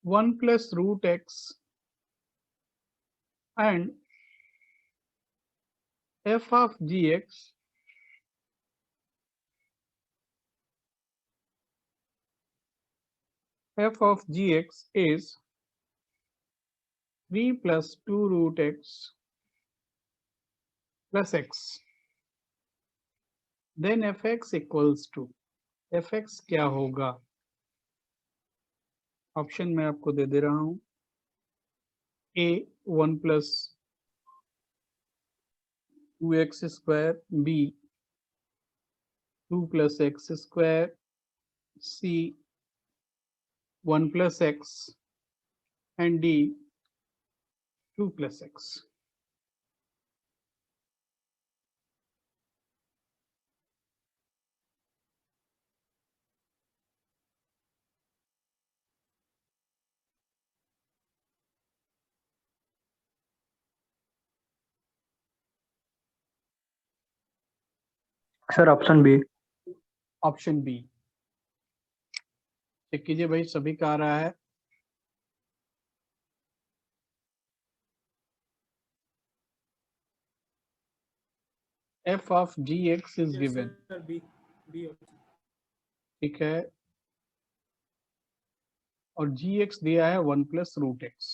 1 plus root x and f of gx is 3 plus 2 root x plus x. Then fx equals to fx क्या होगा? Option मैं आपको दे दे रहा हूं. A 1 plus 2x square, B 2 plus x square, C 1 plus x and D 2 plus x. Sir option B. Option B. Check कीजिए भाई, सभी का आ रहा है. f of gx is given. ठीक है, और gx दिया है 1 plus root x.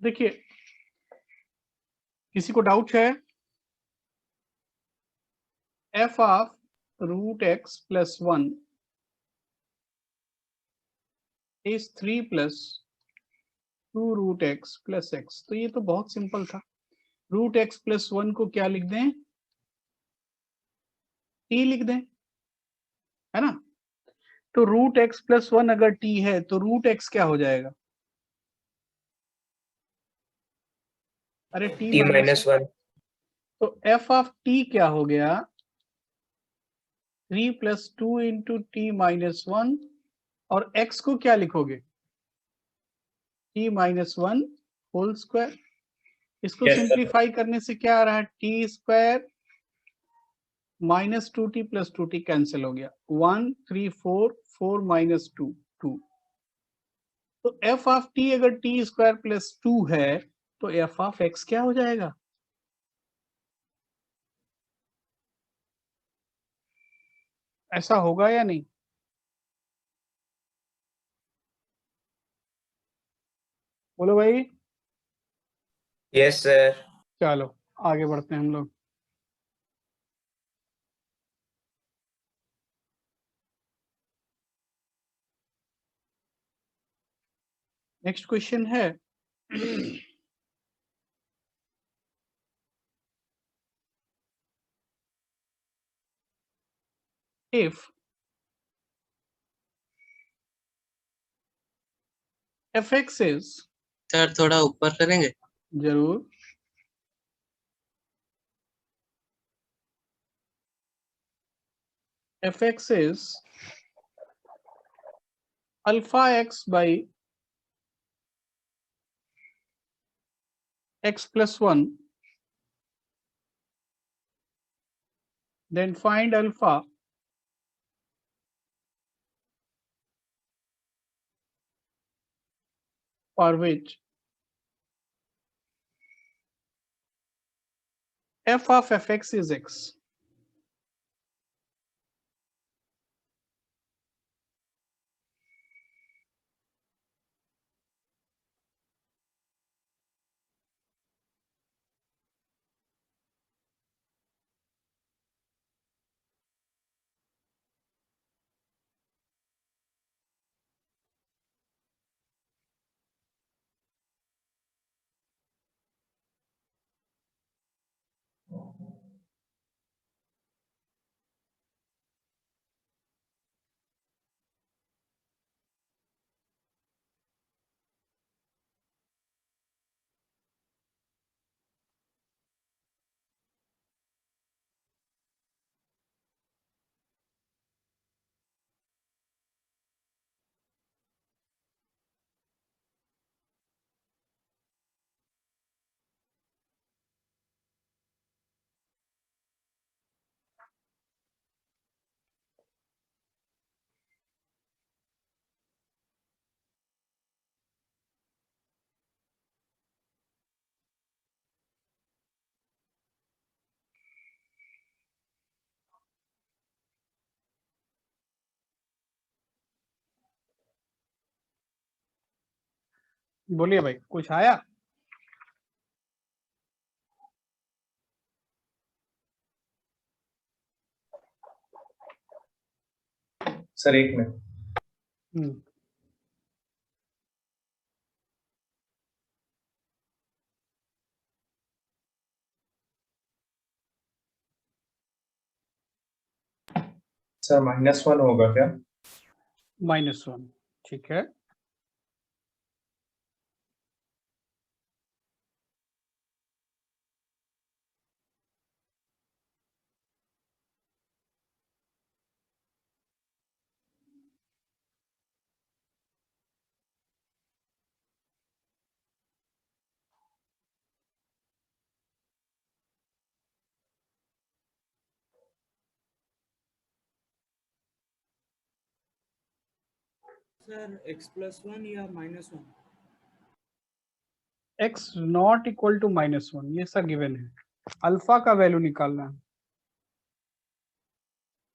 देखिए, किसी को डाउट है? f of root x plus 1 is 3 plus 2 root x plus x. तो ये तो बहुत सिंपल था. रूट x plus 1 को क्या लिख दें? t लिख दें, है ना? तो रूट x plus 1 अगर t है तो रूट x क्या हो जाएगा? अरे t minus 1. तो f of t क्या हो गया? 3 plus 2 into t minus 1. और x को क्या लिखोगे? t minus 1 whole square. इसको सिंप्लीफाई करने से क्या आ रहा है? t square minus 2t plus 2t cancel हो गया. 1 3 4 4 माइनस 2 2. तो f ऑफ t अगर t स्क्वायर प्लस 2 है तो f ऑफ x क्या हो जाएगा? ऐसा होगा या नहीं? बोलो भाई. Yes sir. चलो आगे बढ़ते हैं हम लोग. नेक्स्ट क्वेश्चन है if fx is. सर थोड़ा ऊपर करेंगे. जरूर. fx is alpha x by x plus 1, then find alpha for which f of fx is x. बोलिए भाई, कुछ आया? सर एक मिनट। हम्म, सर -1 होगा क्या? -1, ठीक है। सर x+1 या -1? x नॉट इक्वल टू -1, ये सब गिवन है। अल्फा का वैल्यू निकालना है।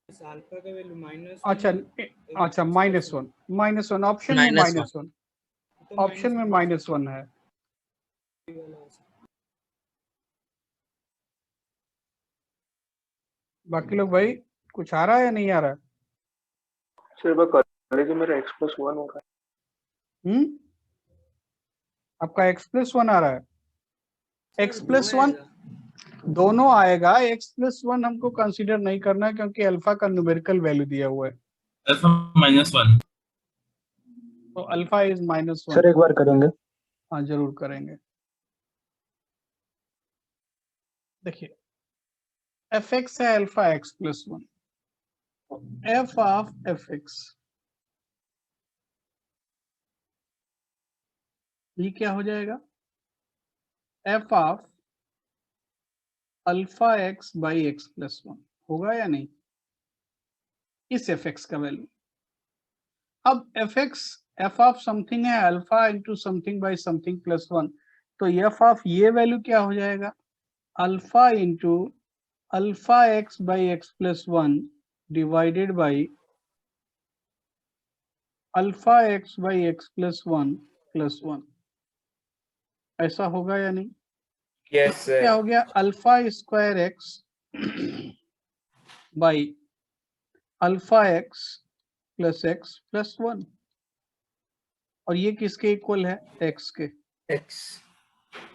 अल्फा का वैल्यू -1 अच्छा अच्छा, -1 ऑप्शन में -1 तो ऑप्शन में -1 है। बाकी लोग भाई, कुछ आ रहा है या नहीं आ रहा है? सर मैं कॉलेज में मेरा x+1 होगा। आपका x+1 आ रहा है? सर, x+1 दोनों आएगा। x+1 हमको कंसीडर नहीं करना है क्योंकि अल्फा का न्यूमेरिकल वैल्यू दिया हुआ है, अल्फा -1। तो अल्फा इज -1। सर एक बार करेंगे। हाँ जरूर करेंगे। देखिए, fx है alpha x+1, f of fx ये क्या हो जाएगा? f of alpha x by x+1 होगा या नहीं? इस fx का वैल्यू। अब fx f ऑफ समथिंग है alpha into something by something +1, तो f ऑफ ये वैल्यू क्या हो जाएगा? Alpha into alpha x by x+1 divided by alpha x by x+1 +1। ऐसा होगा या नहीं? यस क्या सर। हो गया? Alpha square x by alpha x plus x plus 1, और ये किसके इक्वल है? x के। एक्स।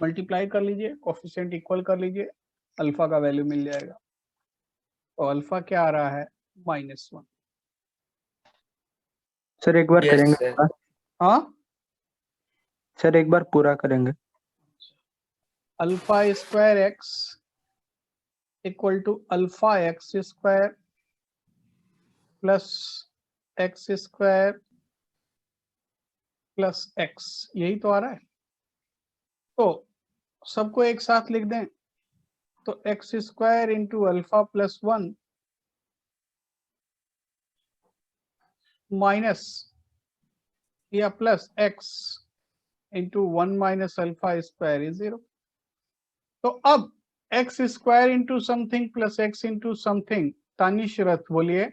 मल्टीप्लाई कर लीजिए, कोफिशिएंट इक्वल कर लीजिए, अल्फा का वैल्यू मिल जाएगा। तो अल्फा क्या आ रहा है? -1। सर एक बार यस करेंगे सर। पूरा। हाँ, सर एक बार पूरा करेंगे। Alpha square x equal to alpha x square plus x square plus x, यही तो आ रहा है। तो सबको एक साथ लिख दें, तो x square into alpha plus 1 minus या plus x into 1 minus alpha square is 0। तो अब x square into something plus x into something, Tanish Rath बोलिए।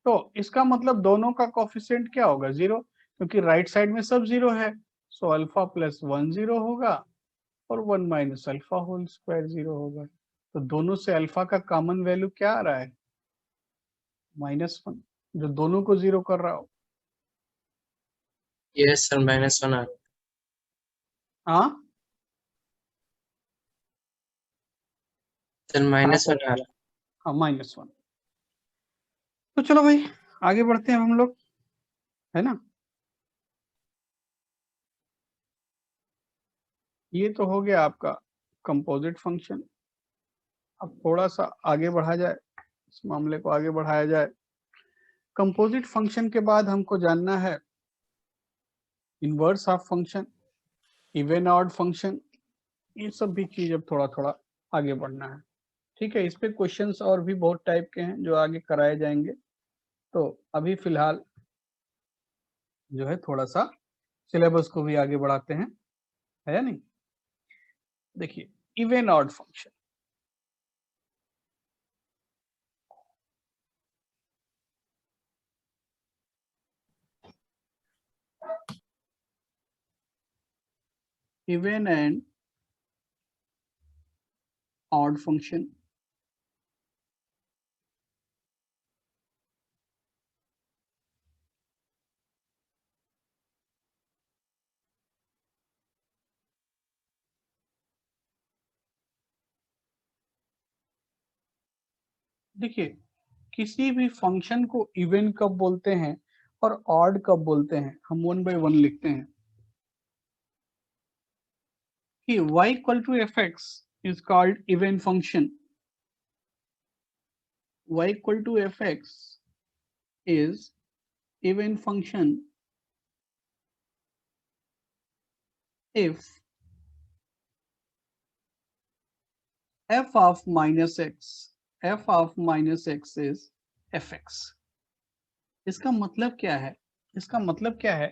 तो इसका मतलब दोनों का कोफिशिएंट क्या होगा? 0, क्योंकि राइट साइड में सब 0 है। सो अल्फा प्लस 1 0 होगा और 1 माइनस अल्फा होल स्क्वायर 0 होगा। तो दोनों से अल्फा का कॉमन वैल्यू क्या आ रहा है? -1, जो दोनों को 0 कर रहा हो। यस सर, -1 आ रहा है। हाँ, सर -1 आ रहा है। हाँ -1। तो चलो भाई, आगे बढ़ते हैं हम लोग, है ना। ये तो हो गया आपका कंपोजिट फंक्शन। अब थोड़ा सा आगे बढ़ा जाए, इस मामले को आगे बढ़ाया जाए। कंपोजिट फंक्शन के बाद हमको जानना है inverse of function, even odd function, ये सब भी चीज अब थोड़ा थोड़ा आगे बढ़ना है। ठीक है, इस पे क्वेश्चंस और भी बहुत टाइप के हैं जो आगे कराए जाएंगे। तो अभी फिलहाल जो है थोड़ा सा सिलेबस को भी आगे बढ़ाते हैं, है या नहीं। देखिए, even odd function, even and odd function. देखिए, किसी भी फंक्शन को इवन कब बोलते हैं और ऑड कब बोलते हैं, हम वन बाय वन लिखते हैं कि y equal to fx is called even function. Y equal to fx is even function if f of minus x is fx. इसका मतलब क्या है? इसका मतलब क्या है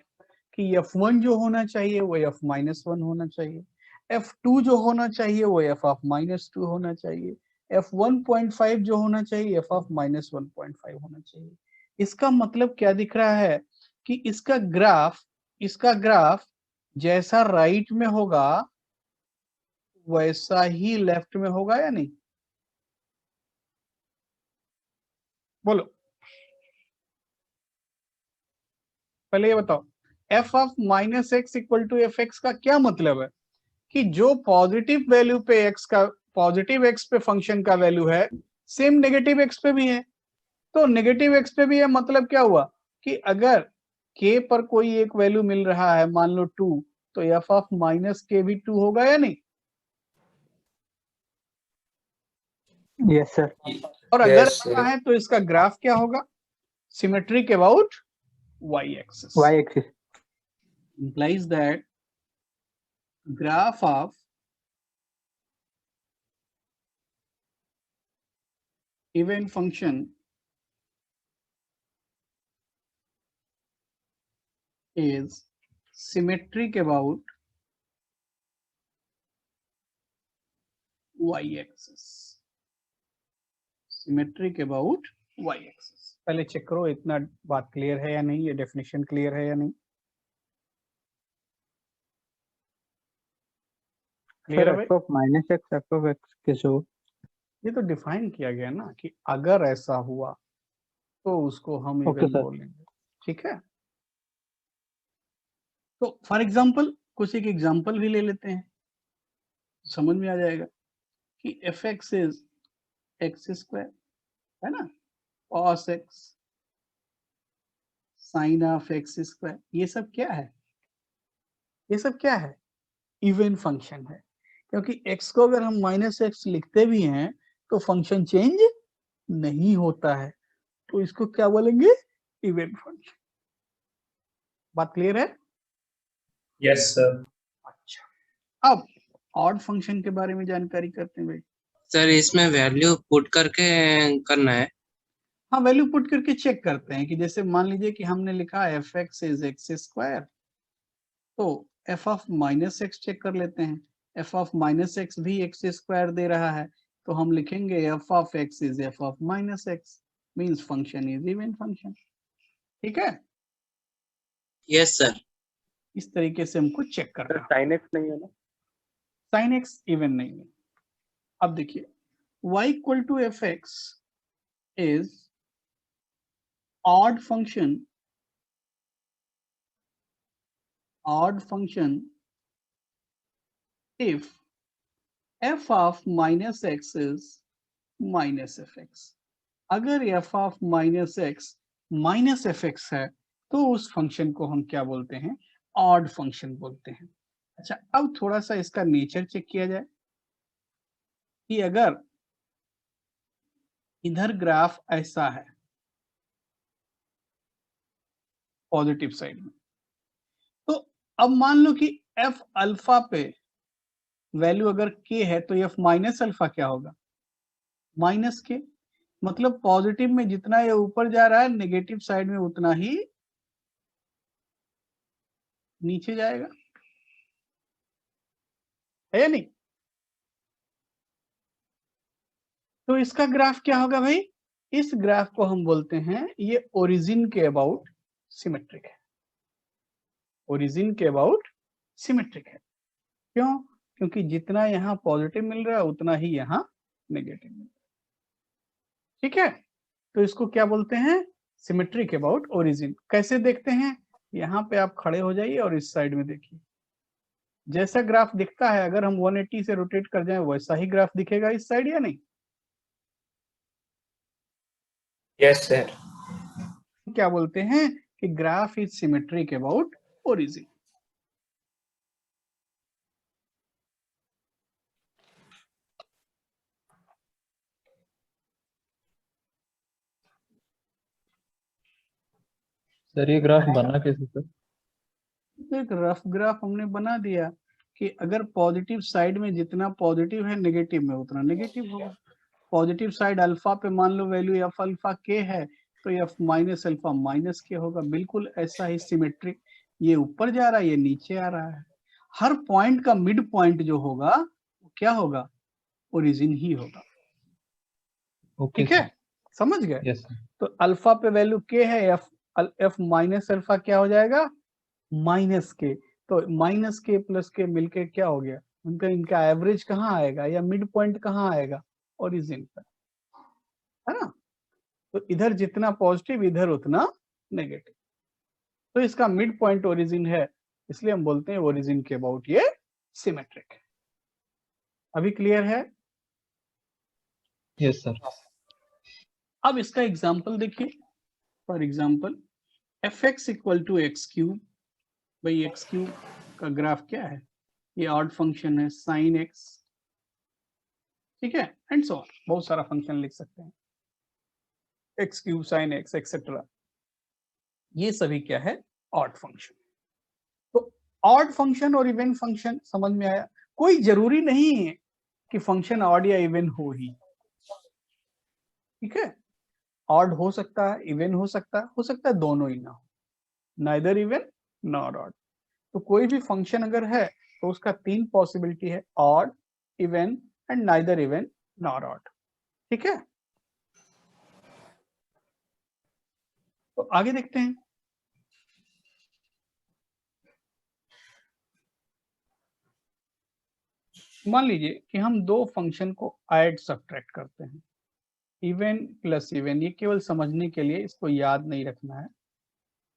कि f1 जो होना चाहिए वो f minus 1 होना चाहिए, f2 जो होना चाहिए वो f of minus 2 होना चाहिए, f1.5 जो होना चाहिए f of minus 1.5 होना चाहिए। इसका मतलब क्या दिख रहा है कि इसका ग्राफ जैसा राइट में होगा वैसा ही लेफ्ट में होगा या नहीं? बोलो, पहले ये बताओ, f of minus x equal to F x का क्या मतलब है कि जो पॉजिटिव वैल्यू पे x का, पॉजिटिव x पे फंक्शन का वैल्यू है सेम नेगेटिव x पे भी है। तो नेगेटिव x पे भी है, मतलब क्या हुआ कि अगर k पर कोई एक वैल्यू मिल रहा है, मान लो 2, तो f ऑफ माइनस k भी 2 होगा या नहीं? Yes sir. और अगर Yes, ऐसा है तो इसका ग्राफ क्या होगा? Symmetric about y axis. y axis। Implies that graph of even function is symmetric about y axis. Symmetric about y axis. पहले चेक करो इतना बात क्लियर है या नहीं, ये डेफिनेशन क्लियर है या नहीं? क्लियर है भाई? f of minus x f of x कैसे हो? ये तो डिफाइन किया गया ना कि अगर ऐसा हुआ तो उसको हम Okay, इवन sir. बोलेंगे, ठीक है? तो फॉर एग्जांपल कुछ एक एग्जांपल भी ले लेते हैं, समझ में आ जाएगा कि f x is x square, है ना, cos x sine of x square, ये सब क्या है? ये सब क्या है? इवन फंक्शन है, क्योंकि x को अगर हम माइनस एक्स लिखते भी हैं तो फंक्शन चेंज नहीं होता है, तो इसको क्या बोलेंगे? Even function. बात क्लियर है? Yes sir. अच्छा, अब ऑड फंक्शन के बारे में जानकारी करते हैं भाई। सर इसमें वैल्यू पुट करके करना है। हाँ, वैल्यू पुट करके चेक करते हैं कि जैसे मान लीजिए कि हमने लिखा F x is x square, तो F of minus X check कर लेते हैं। एफ ऑफ माइनस एक्स भी एक्स स्क्वायर दे रहा है, तो हम लिखेंगे F of X is F of minus X, means function is even function, ठीक है? Yes sir. इस तरीके से हमको चेक करना है। sin x नहीं है ना? साइन एक्स इवन नहीं है। अब देखिए, y equal to F x is odd function if f of minus x is minus fx. अगर f of minus x minus fx है तो उस फंक्शन को हम क्या बोलते हैं? ऑड फंक्शन बोलते हैं। अच्छा, अब थोड़ा सा इसका नेचर चेक किया जाए कि अगर इधर ग्राफ ऐसा है पॉजिटिव साइड में, तो अब मान लो कि f अल्फा पे वैल्यू अगर k है तो f माइनस अल्फा क्या होगा? Minus k। मतलब पॉजिटिव में जितना ये ऊपर जा रहा है नेगेटिव साइड में उतना ही नीचे जाएगा, है या नहीं? तो इसका ग्राफ क्या होगा भाई? इस ग्राफ को हम बोलते हैं ये ओरिजिन के अबाउट सिमेट्रिक है। ओरिजिन के अबाउट सिमेट्रिक है। क्यों? क्योंकि जितना यहाँ पॉजिटिव मिल रहा है उतना ही यहाँ नेगेटिव मिल रहा है। ठीक है, तो इसको क्या बोलते हैं? Symmetric about origin. कैसे देखते हैं? यहाँ पे आप खड़े हो जाइए और इस साइड में देखिए, जैसा ग्राफ दिखता है अगर हम 180 से रोटेट कर जाएं वैसा ही ग्राफ दिखेगा इस साइड, या नहीं? Yes, sir. क्या बोलते हैं कि graph is symmetric about origin. Sir ये ग्राफ बना कैसे सर? एक रफ ग्राफ हमने बना दिया कि अगर पॉजिटिव साइड में जितना पॉजिटिव है नेगेटिव में उतना नेगेटिव होगा। पॉजिटिव साइड अल्फा पे मान लो वैल्यू एफ अल्फा के है तो एफ माइनस अल्फा माइनस के होगा। बिल्कुल ऐसा ही सिमेट्रिक, ये ऊपर जा रहा है ये नीचे आ रहा है। हर पॉइंट का मिड पॉइंट जो होगा वो क्या होगा? ओरिजिन ही होगा। ओके ठीक है, समझ गए? Yes sir. तो अल्फा पे वैल्यू के है, एफ माइनस अल्फा क्या हो जाएगा? माइनस के। तो माइनस के प्लस के मिलके क्या हो गया? इनका एवरेज कहाँ आएगा या मिड पॉइंट कहाँ आएगा? ओरिजिन पर, है ना? तो इधर जितना पॉजिटिव इधर उतना नेगेटिव, तो इसका मिड पॉइंट ओरिजिन है, इसलिए हम बोलते हैं ओरिजिन के अबाउट ये सिमेट्रिक है। अभी क्लियर है? Yes sir. अब इसका एग्जांपल देखिए। For example f x equal to x cube. भाई एक्स क्यूब का ग्राफ क्या है? ये ऑड फंक्शन है साइन एक्स, ठीक है, एंड सो ऑन। बहुत सारा फंक्शन लिख सकते हैं, x cube sine x etcetera. ये सभी क्या है? Odd function. तो ऑड फंक्शन और इवन फंक्शन समझ में आया? कोई जरूरी नहीं है कि फंक्शन ऑड या इवन हो ही, ठीक है? ऑड हो सकता है, इवन हो सकता है दोनों ही ना हो, नाइदर इवन नॉर ऑड। तो कोई भी फंक्शन अगर है तो उसका तीन पॉसिबिलिटी है, odd, even and neither even nor odd. ठीक है, तो आगे देखते हैं। मान लीजिए कि हम दो फंक्शन को ऐड सब्ट्रैक्ट करते हैं, इवन प्लस इवन। ये केवल समझने के लिए, इसको याद नहीं रखना है।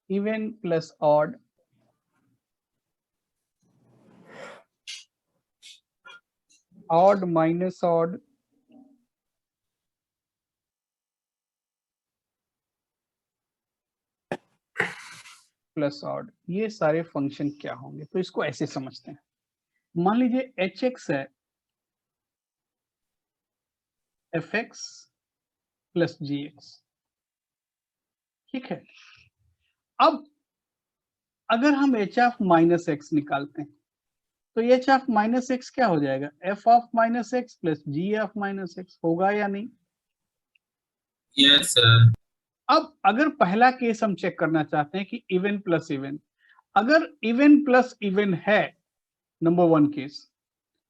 Even plus odd, odd minus odd, plus odd, ये सारे फंक्शन क्या होंगे? तो इसको ऐसे समझते हैं। मान लीजिए एच एक्स है एफ एक्स प्लस जी एक्स, ठीक है। अब अगर हम एच ऑफ माइनस एक्स निकालते हैं तो एच ऑफ माइनस एक्स क्या हो जाएगा? F of minus x plus g of minus x, होगा या नहीं? Yes sir. अब अगर पहला केस हम चेक करना चाहते हैं कि इवन प्लस इवन, अगर इवन प्लस इवन है, number one case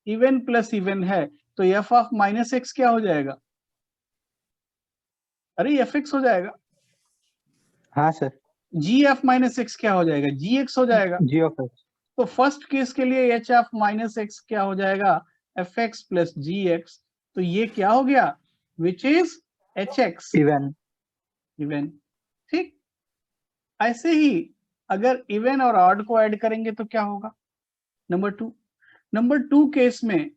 even plus even है, तो एफ ऑफ माइनस एक्स क्या हो जाएगा? अरे एफ एक्स हो जाएगा। हाँ सर। जी एफ माइनस एक्स क्या हो जाएगा? जी एक्स हो जाएगा। जी ऑफ एक्स। तो फर्स्ट केस के लिए एच ऑफ माइनस एक्स क्या हो जाएगा? एफ एक्स प्लस जी एक्स। तो ये क्या हो गया? Which is H x, even. Even, ठीक। ऐसे ही अगर इवन और ऑड को ऐड करेंगे तो क्या होगा? नंबर टू केस में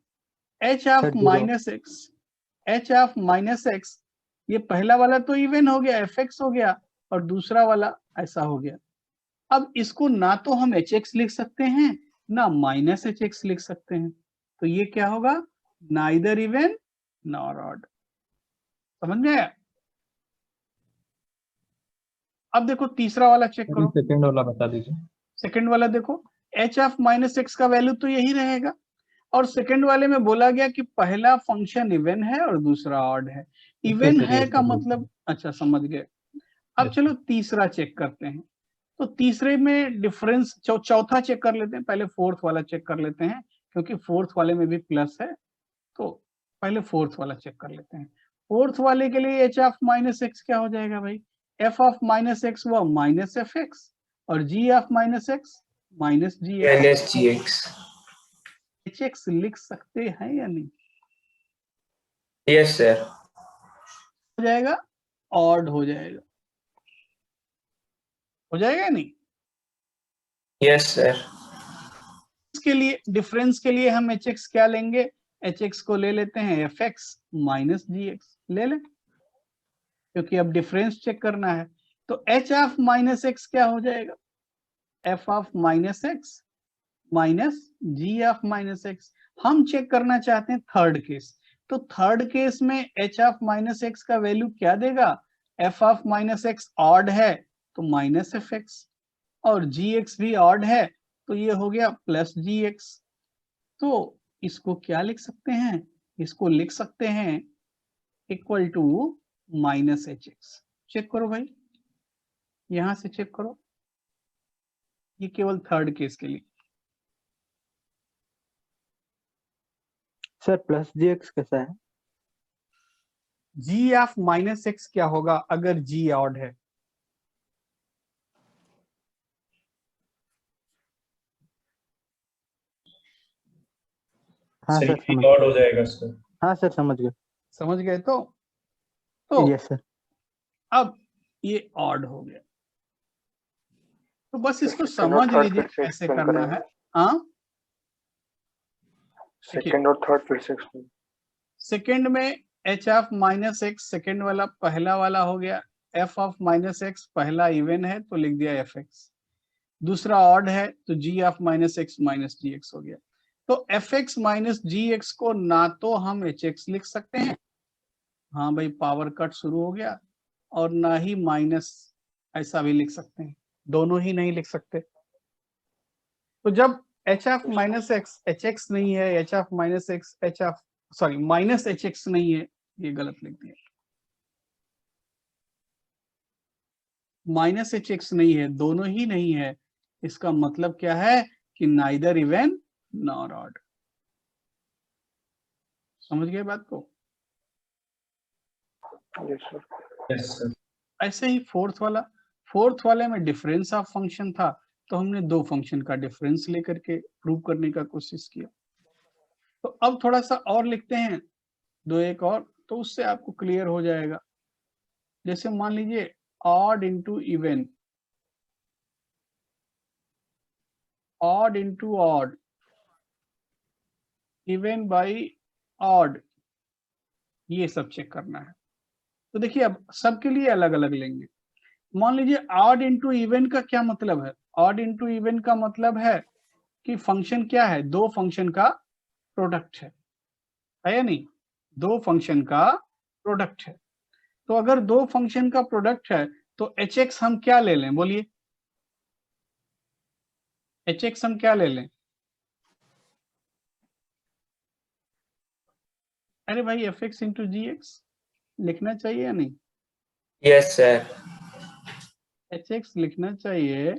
H of minus x, H of minus x, ये पहला वाला तो इवन हो गया, एफ एक्स हो गया, और दूसरा वाला ऐसा हो गया। अब इसको ना तो हम एच एक्स लिख सकते हैं ना माइनस एच एक्स लिख सकते हैं, तो ये क्या होगा? Neither even nor odd. समझ में आया? अब देखो तीसरा वाला चेक करो। सेकंड वाला बता दीजिए। सेकंड वाला देखो, एच ऑफ माइनस एक्स का वैल्यू तो यही रहेगा, और सेकंड वाले में बोला गया कि पहला फंक्शन इवन है और दूसरा ऑड है। इवन है का मतलब, अच्छा समझ गए। अब चलो तीसरा चेक करते हैं। तो तीसरे में डिफरेंस, चौथा चेक कर लेते हैं। पहले फोर्थ वाला चेक कर लेते हैं, क्योंकि फोर्थ वाले में भी प्लस है, तो पहले फोर्थ वाला चेक कर लेते हैं। फोर्थ वाले के लिए एच ऑफ माइनस एक्स क्या हो जाएगा भाई? एफ ऑफ माइनस एक्स हुआ माइनस एफ एक्स, और G of minus x minus G X. Minus GX. HX लिख सकते हैं या नहीं? Yes, sir. हो जाएगा, ऑड हो जाएगा, हो जाएगा या नहीं? Yes, sir. इसके लिए डिफरेंस के लिए हम HX क्या लेंगे? HX को ले लेते हैं FX माइनस GX, ले लें, क्योंकि अब डिफरेंस चेक करना है। तो H ऑफ माइनस एक्स क्या हो जाएगा? F of minus x minus G of minus x. हम चेक करना चाहते हैं थर्ड केस, तो थर्ड केस में H ऑफ माइनस एक्स का वैल्यू क्या देगा? F of minus x odd है तो माइनस FX, और GX भी ऑड है तो ये हो गया प्लस GX। तो इसको क्या लिख सकते हैं? इसको लिख सकते हैं इक्वल टू माइनस HX। चेक करो भाई, यहां से चेक करो, ये केवल थर्ड केस के लिए। सर प्लस GX कैसा है? G ऑफ माइनस एक्स क्या होगा अगर G ऑड है? हाँ सर समझ ऑड हो जाएगा सर। हाँ सर समझ गए। समझ गए? तो यस सर। अब ये ऑड हो गया, तो बस इसको Second और समझ third लीजिए फिर से कैसे explain करना करेंगे। है। हाँ, सेकंड और थर्ड फिर से explain। सेकेंड में H of minus x second वाला पहला वाला हो गया, F ऑफ माइनस एक्स पहला इवन है तो लिख दिया FX, दूसरा ऑड है तो G of minus x minus GX हो गया। तो FX माइनस GX को ना तो हम HX लिख सकते हैं, हाँ भाई पावर कट शुरू हो गया, और ना ही माइनस ऐसा भी लिख सकते हैं, दोनों ही नहीं लिख सकते। तो जब H of minus x HX नहीं है, H of minus x minus HX नहीं है, ये गलत लिख दिया, माइनस HX नहीं है, दोनों ही नहीं है, इसका मतलब क्या है कि नाइदर इवन नॉर ऑड। समझ गए बात को? Yes sir. Yes sir. ऐसे ही फोर्थ वाले में डिफरेंस ऑफ फंक्शन था, तो हमने दो फंक्शन का डिफरेंस लेकर के प्रूव करने का कोशिश किया। तो अब थोड़ा सा और लिखते हैं, दो एक और, तो उससे आपको क्लियर हो जाएगा। जैसे मान लीजिए odd into even, odd into odd, even by odd, ये सब चेक करना है। तो देखिए अब सबके लिए अलग अलग लेंगे। मान लीजिए ऑड इंटू इवन का क्या मतलब है? ऑड इंटू इवन का मतलब है कि फंक्शन क्या है? दो फंक्शन का प्रोडक्ट है या नहीं? दो फंक्शन का प्रोडक्ट है। तो अगर दो फंक्शन का प्रोडक्ट है तो HX हम क्या ले लें? बोलिए, HX हम क्या ले लें? अरे भाई FX इंटू GX लिखना चाहिए या नहीं? Yes, sir. HX लिखना चाहिए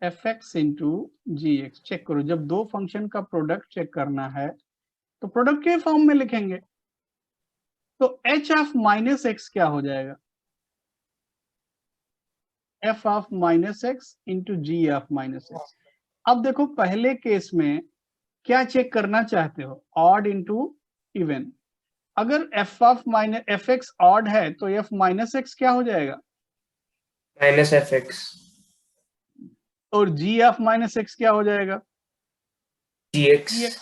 FX इंटू GX। चेक करो, जब दो फंक्शन का प्रोडक्ट चेक करना है तो प्रोडक्ट के फॉर्म में लिखेंगे। तो H ऑफ माइनस एक्स क्या हो जाएगा? F of minus x into G of minus x. अब देखो पहले केस में क्या चेक करना चाहते हो? Odd into even. अगर F of minus FX odd है तो F माइनस एक्स क्या हो जाएगा? Minus FX. और G ऑफ माइनस एक्स क्या हो जाएगा? GX.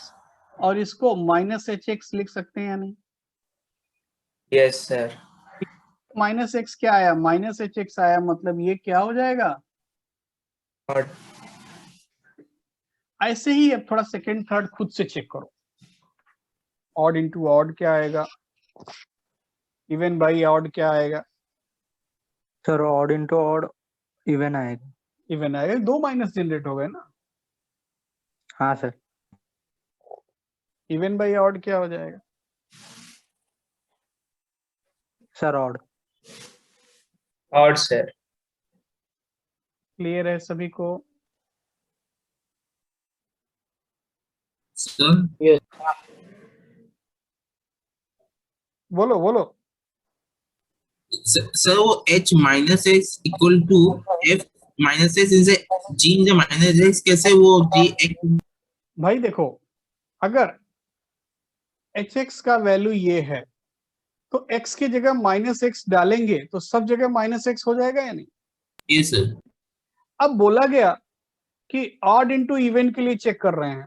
और इसको माइनस HX लिख सकते हैं या नहीं? Yes, sir. माइनस एक्स क्या आया? माइनस HX आया, मतलब ये क्या हो जाएगा? Odd. ऐसे ही अब थोड़ा सेकंड थर्ड खुद से चेक करो। ऑड इंटू ऑड क्या आएगा? इवन बाई ऑड क्या आएगा? Sir odd into odd even आएगा। इवन आएगा, दो माइनस जनरेट हो गए ना। हाँ सर। इवन बाई ऑड क्या हो जाएगा? Sir odd. Odd, sir. Clear है सभी को? Sir, बोलो बोलो। sir, वो H minus X equal to F minus X in the G in the minus X कैसे वो G X? भाई देखो, अगर एच एक्स का वैल्यू ये है तो x की जगह -x डालेंगे तो सब जगह -x हो जाएगा या नहीं? Yes sir. अब बोला गया कि ऑड इंटू इवन के लिए चेक कर रहे हैं,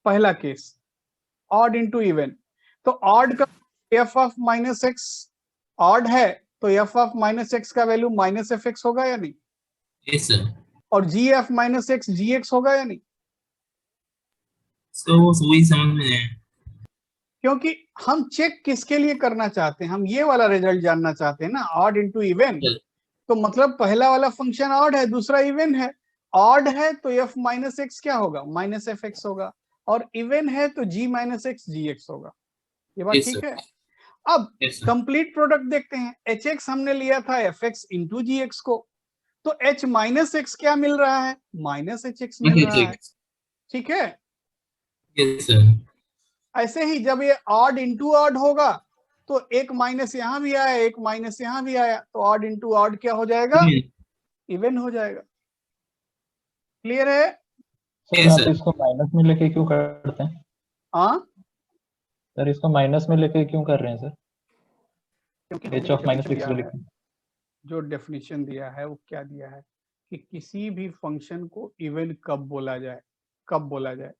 पहला केस ऑड इंटू इवन, तो ऑड का f ऑफ -x ऑड है तो f ऑफ -x का वैल्यू -fx होगा या नहीं? Yes sir. और g f -x gx होगा या नहीं? वही समझ में आया। क्योंकि हम चेक किसके लिए करना चाहते हैं, हम ये वाला रिजल्ट जानना चाहते हैं ना, ऑड इंटू इवन। तो मतलब पहला वाला फंक्शन ऑड है, दूसरा इवन है। ऑड है तो f -x क्या होगा? -fx होगा, और इवन है तो g -x gx होगा। ये बात Yes, ठीक sir. है। अब Yes, sir. कंप्लीट प्रोडक्ट देखते हैं। hx हमने लिया था fx इंटू gx को, तो h -x क्या मिल रहा है? -hx मिल रहा है। ठीक है। Yes, sir. ऐसे ही जब ये ऑड इंटू ऑड होगा तो एक माइनस यहां भी आया, एक माइनस यहां भी आया, तो ऑड इंटू ऑड क्या हो जाएगा? इवन हो जाएगा। क्लियर है? सर Yes, आप sir. इसको माइनस में लेके क्यों करते हैं? हाँ, सर इसको माइनस में लेके क्यों कर रहे हैं सर? क्योंकि एच ऑफ -x को लिखें। जो डेफिनेशन दिया है वो क्या दिया है कि किसी भी फंक्शन को इवन कब बोला जाए, कब बोला जाए?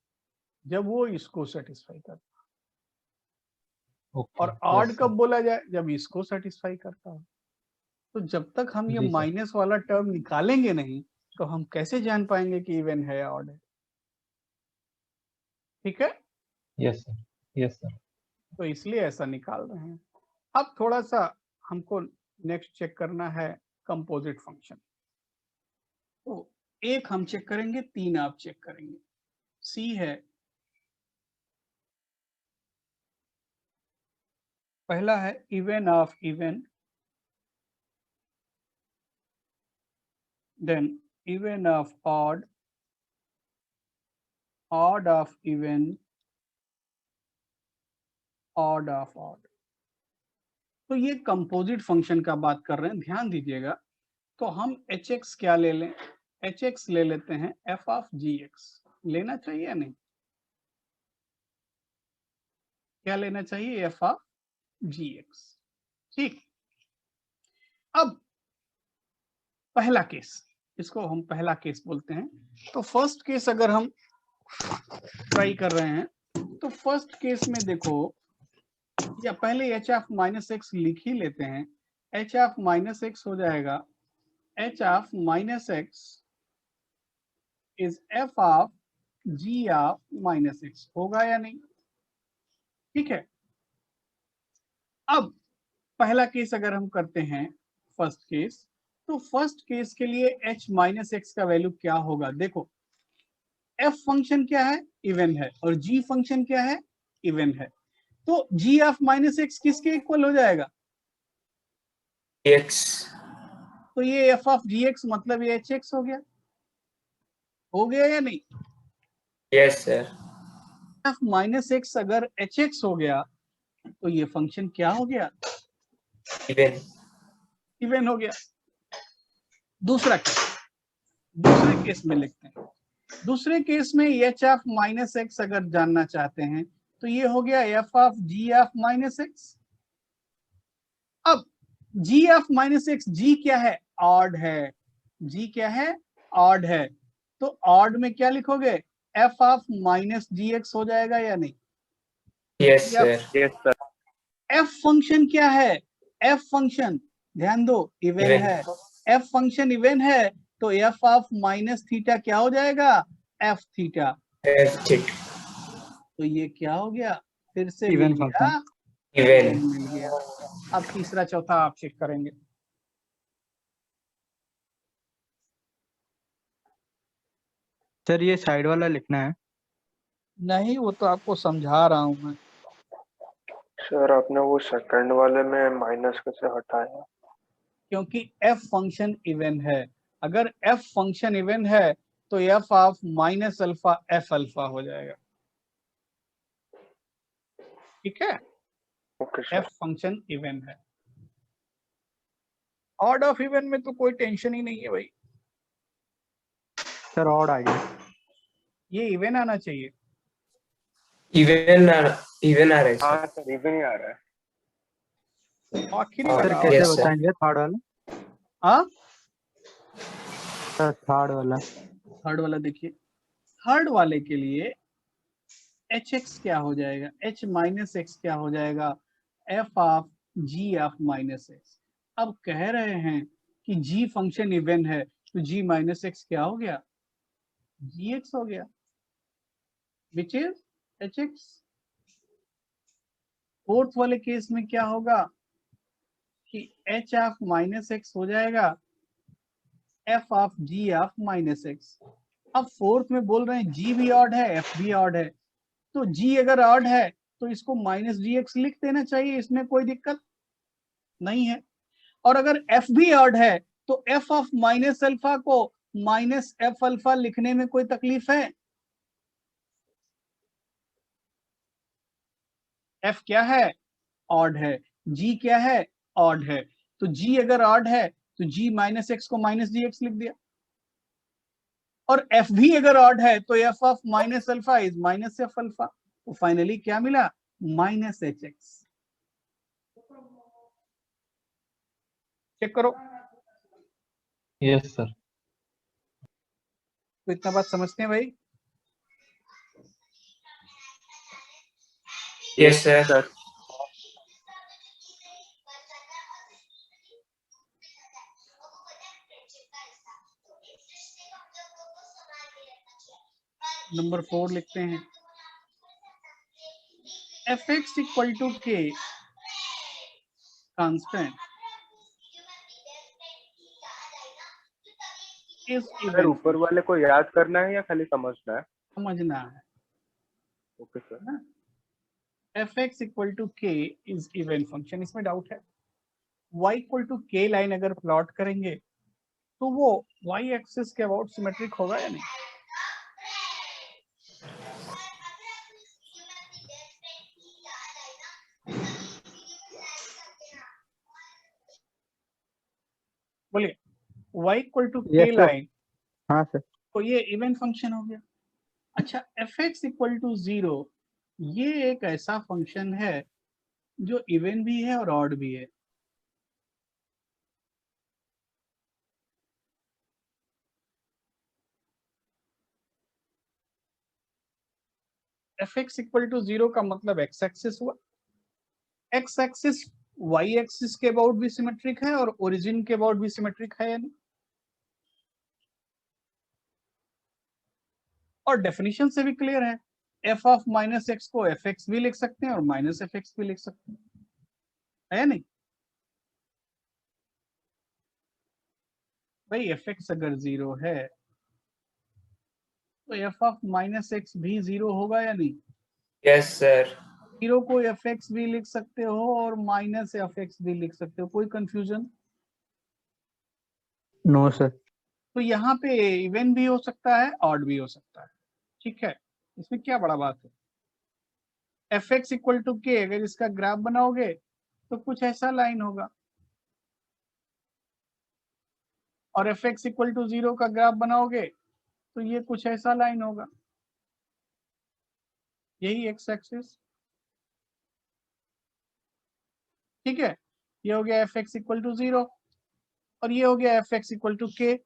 जब वो इसको सेटिस्फाई करता है। और ऑड yes, कब sir. बोला जाए? जब इसको सेटिस्फाई करता है। तो जब तक हम ये जी, sir. माइनस वाला टर्म निकालेंगे नहीं तो हम कैसे जान पाएंगे कि इवन है या ऑड है? ठीक है। Yes, sir. Yes, sir. तो इसलिए ऐसा निकाल रहे हैं। अब थोड़ा सा हमको नेक्स्ट चेक करना है कंपोजिट फंक्शन। तो एक हम चेक करेंगे, तीन आप चेक करेंगे। सी है, पहला है even of even, then even of odd, odd of even, odd of odd. तो ये कंपोजिट फंक्शन का बात कर रहे हैं, ध्यान दीजिएगा। तो हम hx क्या ले लें? hx ले लेते हैं f ऑफ gx। लेना चाहिए या नहीं? क्या लेना चाहिए? f of gx। ठीक। अब पहला केस, इसको हम पहला केस बोलते हैं। तो फर्स्ट केस अगर हम ट्राई कर रहे हैं तो फर्स्ट केस में देखो, या पहले h ऑफ -x लिख ही लेते हैं। h ऑफ -x हो जाएगा h of -x is f of g of -x। होगा या नहीं? ठीक है। अब पहला केस अगर हम करते हैं फर्स्ट केस, तो फर्स्ट केस के लिए h -x का वैल्यू क्या होगा? देखो f फंक्शन क्या है? इवन है, और g फंक्शन क्या है? इवन है। तो g ऑफ -x किसके इक्वल हो जाएगा? x तो ये f ऑफ gx मतलब ये hx हो गया। हो गया या नहीं? yes sir f -x अगर hx हो गया तो ये फंक्शन क्या हो गया? even इवन हो गया। दूसरा केस, दूसरे केस में लिखते हैं। दूसरे केस में h ऑफ -x अगर जानना चाहते हैं तो ये हो गया f of g of -x। अब g ऑफ -x, g क्या है? ऑड है। g क्या है? ऑड है। तो ऑड में क्या लिखोगे? f ऑफ -gx हो जाएगा या नहीं? yes sir yes sir. f function क्या है? f फंक्शन ध्यान दो इवन Even. है। f फंक्शन इवन है तो f ऑफ -थीटा क्या हो जाएगा? f theta. f theta तो ये क्या हो गया? फिर से Even मिल गया, even मिल गया। अब तीसरा चौथा आप चेक करेंगे। सर ये साइड वाला लिखना है। नहीं, वो तो आपको समझा रहा हूं मैं। सर आपने वो सेकंड वाले में माइनस कैसे हटाया? क्योंकि f फंक्शन इवन है। अगर f फंक्शन इवन है तो f of -alpha f alpha हो जाएगा। ठीक है। Okay sir. f function even है। ऑड ऑफ इवन में तो कोई टेंशन ही नहीं है भाई, सर ऑड आ गया। ये इवन आना चाहिए। इवन आ रहा है सर। हाँ सर इवन ही आ रहा है। आखिरी और सर वाला कैसे yes, sir. बताएंगे थर्ड वाला? हाँ सर थर्ड वाला। थर्ड वाला देखिए, थर्ड वाले के लिए एच एक्स क्या हो जाएगा, एच माइनस एक्स क्या हो जाएगा, f of g of minus x. अब कह रहे हैं कि जी फंक्शन इवन है, तो जी माइनस एक्स क्या हो गया, जी एक्स हो गया, which is H x. Fourth वाले केस में क्या होगा कि एच ऑफ माइनस एक्स हो जाएगा f of g of minus x. अब फोर्थ में बोल रहे हैं जी भी ऑड है एफ भी ऑड है, तो जी अगर ऑड है तो इसको माइनस जी एक्स लिख देना चाहिए, इसमें कोई दिक्कत नहीं है। और अगर एफ भी ऑड है तो एफ ऑफ माइनस अल्फा को माइनस एफ अल्फा लिखने में कोई तकलीफ है? एफ क्या है, ऑड है, जी क्या है, ऑड है, तो जी अगर ऑड है तो जी माइनस एक्स को माइनस जी एक्स लिख दिया, और एफ भी अगर ऑड है तो F of minus alpha is minus F alpha, तो फाइनली क्या मिला, माइनस एच एक्स। चेक करो, यस सर। तो इतना बात समझते हैं भाई? Yes, sir. सर नंबर 4 लिखते हैं, एफ एक्स इक्वल टू के कांस्टेंट इज सर इवन। ऊपर वाले को याद करना है या खाली समझना है? समझना है ओके सर। ना, F x equal to K is even function, इसमें डाउट है? y इक्वल टू के लाइन अगर प्लॉट करेंगे तो वो y एक्सिस के अबाउट सिमेट्रिक होगा या नहीं? बोलिए, y इक्वल टू के Yes, sir. लाइन, हाँ सर। तो ये इवन फंक्शन हो गया। अच्छा, एफ एक्स इक्वल टू 0 ये एक ऐसा फंक्शन है जो इवन भी है और ऑड भी है। एफ एक्स इक्वल टू 0 का मतलब एक्स एक्सिस हुआ, एक्स एक्सिस वाई एक्सिस के अबाउट भी सिमेट्रिक है और ओरिजिन के अबाउट भी सिमेट्रिक है या नहीं? और डेफिनेशन से भी क्लियर है, एफ ऑफ माइनस एक्स को एफ एक्स भी लिख सकते हैं और माइनस एफ एक्स भी लिख सकते हैं, है या नहीं? भाई एफ एक्स अगर 0 है तो एफ ऑफ माइनस एक्स भी 0 होगा या नहीं? Yes, sir. 0 को एफ एक्स भी लिख सकते हो और माइनस एफ एक्स भी लिख सकते हो, कोई कंफ्यूजन? No sir. तो यहाँ पे इवन भी हो सकता है ऑड भी हो सकता है, ठीक है, इसमें क्या बड़ा बात है। एफ एक्स इक्वल टू के अगर इसका ग्राफ बनाओगे तो कुछ ऐसा लाइन होगा, और एफ एक्स इक्वल टू 0 का ग्राफ बनाओगे तो ये कुछ ऐसा लाइन होगा, यही एक्स एक्सिस, ठीक है। ये हो गया एफ एक्स इक्वल टू 0 और ये हो गया एफ एक्स इक्वल टू के,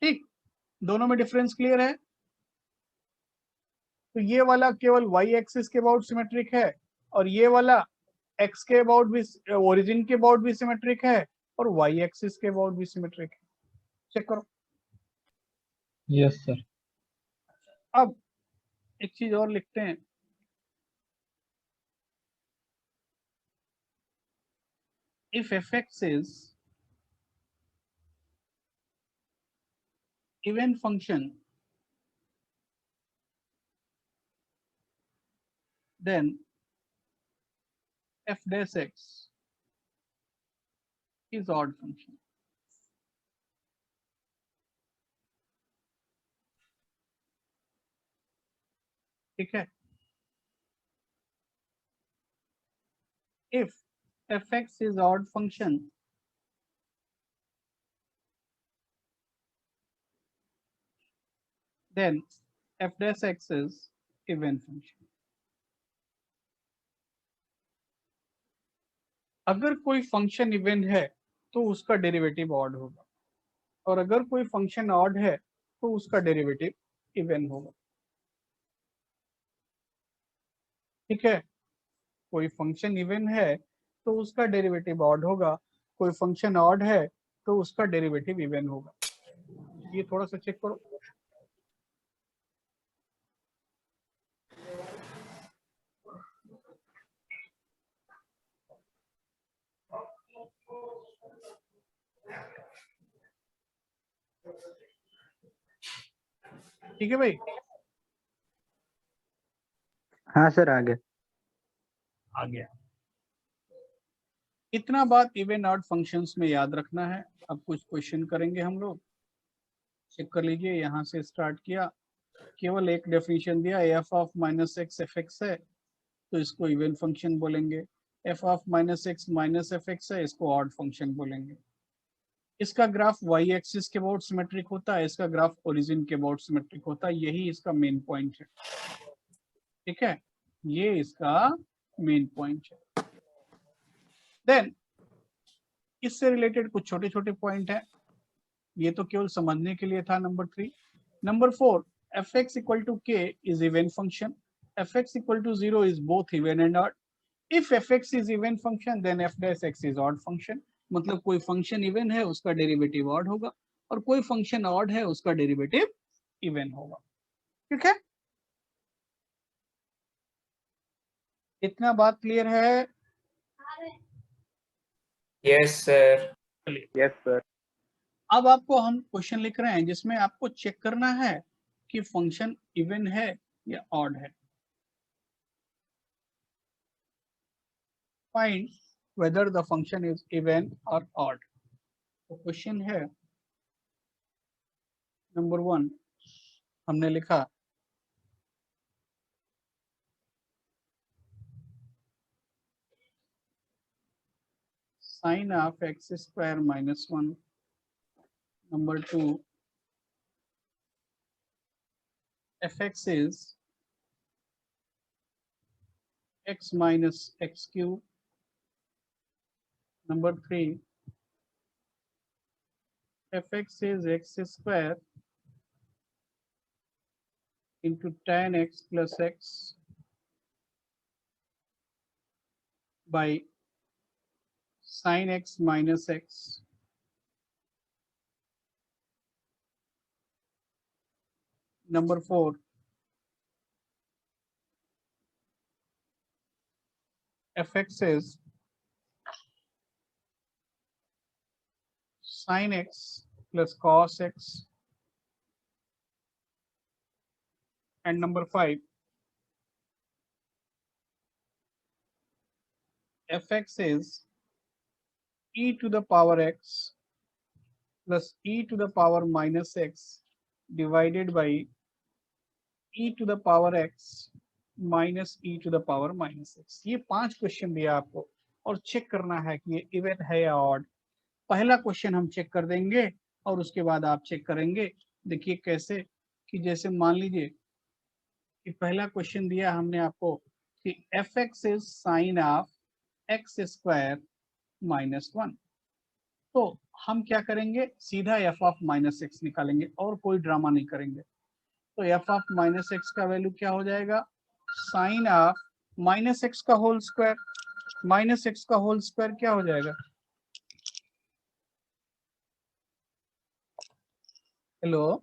ठीक, दोनों में डिफरेंस क्लियर है। तो ये वाला केवल वाई एक्सिस के अबाउट सिमेट्रिक है और ये वाला एक्स के अबाउट भी, ओरिजिन के अबाउट भी सिमेट्रिक है और वाई एक्सिस के अबाउट भी सिमेट्रिक है। चेक करो। Yes sir. अब एक चीज और लिखते हैं, if F x is even function then f dash x is odd function, ठीक है। if fx is odd function then f dash x is even function. अगर कोई फंक्शन इवन है तो उसका डेरिवेटिव ऑड होगा, और अगर कोई फंक्शन ऑड है तो उसका डेरिवेटिव इवन होगा। ठीक है, कोई फंक्शन इवन है तो उसका डेरिवेटिव ऑड होगा, कोई फंक्शन ऑड है तो उसका डेरिवेटिव इवन होगा। ये थोड़ा सा चेक करो। ठीक है भाई, हाँ सर आगे। आ गया। इतना बात इवन ऑड फंक्शंस में याद रखना है। अब कुछ क्वेश्चन करेंगे हम लोग, चेक कर लीजिए। यहाँ से स्टार्ट किया, केवल एक डेफिनेशन दिया, F of minus x F x है तो इसको इवन फंक्शन बोलेंगे, F of minus x minus F x है इसको ऑड फंक्शन बोलेंगे। इसका ग्राफ वाई एक्सिस के अबाउट सिमेट्रिक होता है, इसका ग्राफ ओरिजिन के अबाउट सिमेट्रिक होता है, यही इसका मेन पॉइंट है। ठीक है, ये इसका मेन पॉइंट है। देन इससे रिलेटेड कुछ छोटे छोटे पॉइंट है, ये तो केवल समझने के लिए था। Number 3। Number 4, F x equal to K is even function, F x equal to 0 is both even and odd. If F x is even function then F dash X is odd function. मतलब कोई function even है उसका derivative odd होगा, और कोई function odd है उसका derivative even होगा। ठीक है, इतना बात क्लियर है? Yes, sir. Yes sir. अब आपको हम क्वेश्चन लिख रहे हैं जिसमें आपको चेक करना है कि फंक्शन इवन है या ऑड है। Find whether the function is even और ऑड। तो क्वेश्चन है नंबर 1, हमने लिखा sin of x square minus 1. Number 2, fx is x minus x cube. Number 3, fx is x square into tan x plus x by sin x minus x. Number 4, fx is sin x plus cos x. And number 5, fx is e to the power x plus e to the power minus x divided by e to the power x minus e to the power minus x। ये 5 question दिया आपको और check करना है कि ये even है या ऑड। पहला क्वेश्चन हम चेक कर देंगे और उसके बाद आप चेक करेंगे। देखिए कैसे, कि जैसे मान लीजिए कि पहला क्वेश्चन दिया हमने आपको कि f x is sine of x square minus 1। तो हम क्या करेंगे, सीधा एफ ऑफ माइनस एक्स निकालेंगे और कोई ड्रामा नहीं करेंगे। तो एफ ऑफ माइनस एक्स का वैल्यू क्या हो जाएगा, साइन ऑफ माइनस एक्स का होल स्क्वायर। माइनस एक्स का होल स्क्वायर क्या हो जाएगा, हेलो,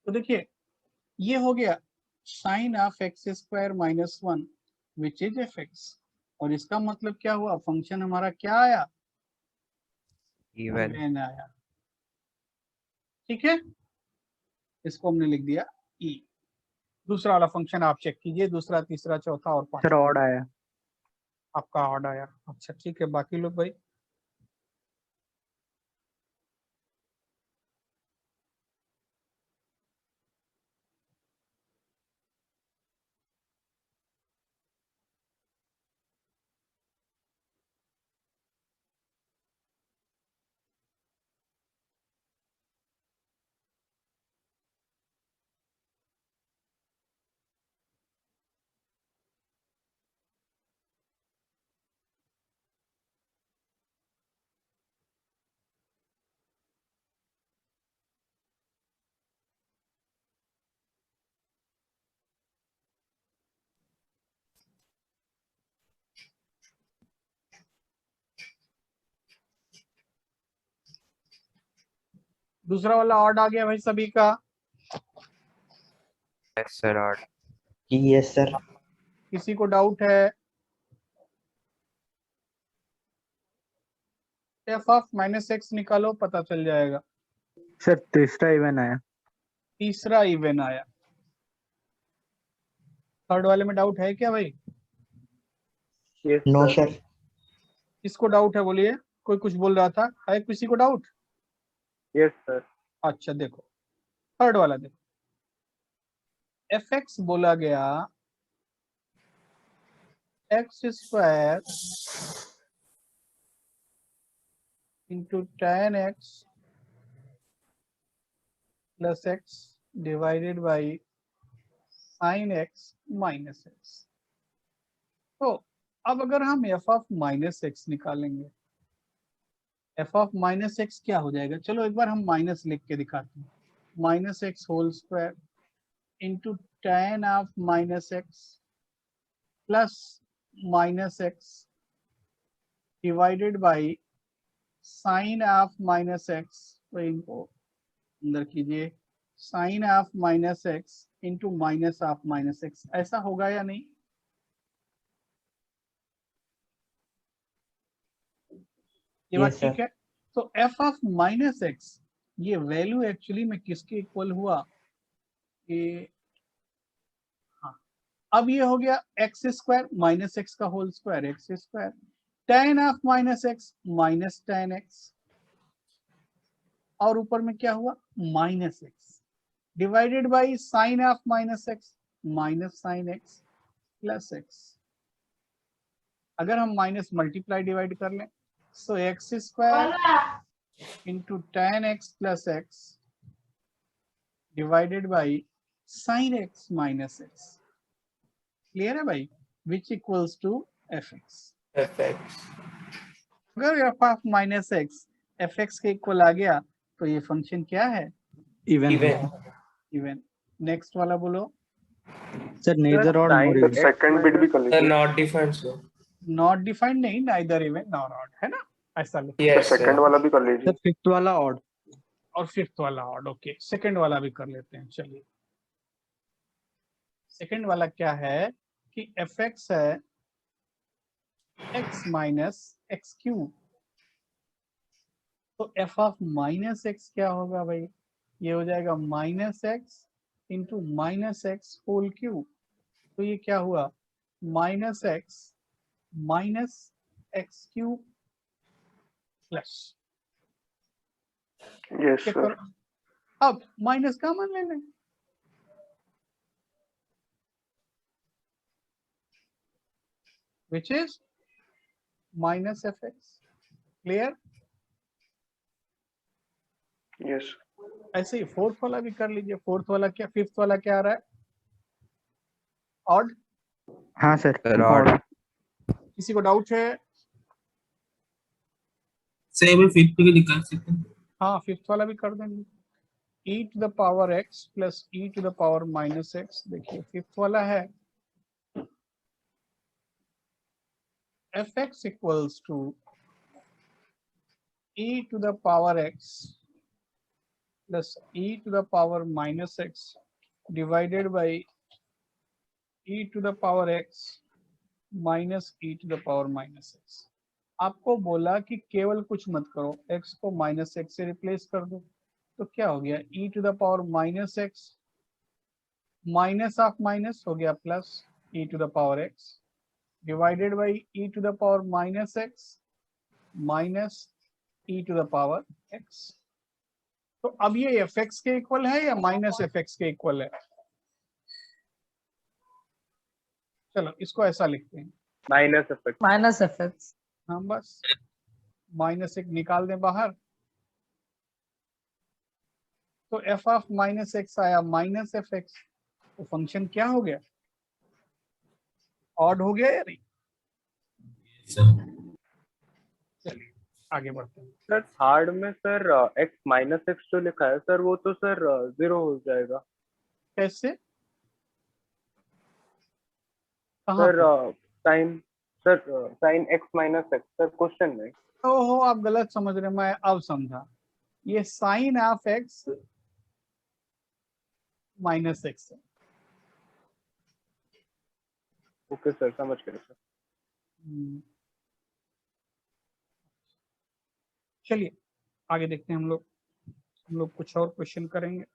तो देखिए ये हो गया sine of x square minus 1 which is f x. और इसका मतलब क्या हुआ, फंक्शन हमारा क्या आया, इवन आया। ठीक है, इसको हमने लिख दिया ई। दूसरा वाला फंक्शन आप चेक कीजिए, दूसरा, तीसरा, चौथा और सर पांचवा ऑड आया। आपका ऑड आया। अच्छा ठीक है, बाकी लोग भाई दूसरा वाला ऑड आ गया भाई सभी का। Yes, sir. Odd. Yes sir. किसी को डाउट है? एफ ऑफ माइनस एक्स निकालो, पता चल जाएगा। सर तीसरा इवन आया। तीसरा इवन आया। थर्ड वाले में डाउट है क्या भाई? Yes no sir. सर। किसको डाउट है बोलिए? कोई कुछ बोल रहा था, है किसी को डाउट? Yes sir. अच्छा देखो, थर्ड वाला देखो, एफ एक्स बोला गया X square into tan X plus x divided by sin x minus x. तो अब अगर हम एफ ऑफ माइनस एक्स निकालेंगे, एफ ऑफ माइनस एक्स क्या हो जाएगा? चलो एक बार हम माइनस लिख के दिखाते हैं। Minus x whole square into tan of minus x plus minus x divided by sine of minus x. तो इनको अंदर कीजिए, sine of minus x into minus of minus x. ऐसा होगा या नहीं? ये बात Yes, ठीक sir. है। तो एफ ऑफ माइनस एक्स ये वैल्यू एक्चुअली में किसके इक्वल हुआ? ये हाँ, अब ये हो गया एक्स स्क्वायर माइनस एक्स का whole square, X square tan of minus x minus tan X, और ऊपर में क्या हुआ? Minus x divided by sine of minus x minus sine X plus X. अगर हम माइनस मल्टीप्लाई डिवाइड कर लें, so X square into tan X plus x divided by sine X minus X. Clear है भाई? Which equals to F X. Perfect. अगर F of minus x F x के equal आ गया तो ये function क्या है? इवन। Even. इवन। नेक्स्ट वाला बोलो। Sir neither odd nor sir even. Second bit भी कर Sir, लीजिए। not defined, sir. Not defined नहीं, नाइदर इवन नॉर ऑड, है ना? ऐसा लिखो। Yes, second sir. वाला भी कर सर लीजिए। फिफ्थ वाला ऑड। और फिफ्थ वाला ऑड। ओके, सेकंड वाला भी कर लेते हैं। चलिए, सेकंड वाला क्या है कि एफ एक्स है एक्स माइनस एक्स क्यूब। तो एफ ऑफ माइनस एक्स क्या होगा भाई? ये हो जाएगा minus x into minus x whole cube. तो ये क्या हुआ? Minus x cube plus. Yes check sir. करो, अब माइनस कॉमन ले लें। which is minus fx। Clear? Yes. ऐसे ही फोर्थ वाला भी कर लीजिए। फोर्थ वाला क्या, फिफ्थ वाला क्या आ रहा है? ऑड। हाँ सर Sir, ऑड। odd. किसी को डाउट है? सर एक बार फिफ्थ को निकाल सकते हैं? हाँ, फिफ्थ वाला भी कर देंगे। e to the power x plus e to the power minus x. देखिए फिफ्थ वाला है fx equals to e to the power x plus e to the power minus x divided by e to the power x minus e to the power minus x. आपको बोला कि केवल कुछ मत करो, x को माइनस एक्स से replace कर दो। तो क्या हो गया? e to the power minus x minus of minus हो गया plus e to the power x divided by e to the power minus x minus e to the power x। तो अब ये fx के इक्वल है या minus fx के equal है? चलो इसको ऐसा लिखते हैं, माइनस एफएक्स। हाँ बस माइनस एक निकाल दें बाहर, तो f ऑफ माइनस एक्स आया माइनस एफ एक्स। तो फंक्शन क्या हो गया? ऑड हो गया या नहीं? चलिए आगे बढ़ते हैं। सर थर्ड में सर x माइनस एक्स जो लिखा है सर वो तो सर 0 हो जाएगा कैसे? कहाँ सर। पे? Sine x minus x sir question में। ओहो आप गलत समझ रहे, मैं अब समझा। ये sine of x minus x है। ओके सर समझ गए सर। चलिए आगे देखते हैं हम लोग कुछ और क्वेश्चन करेंगे।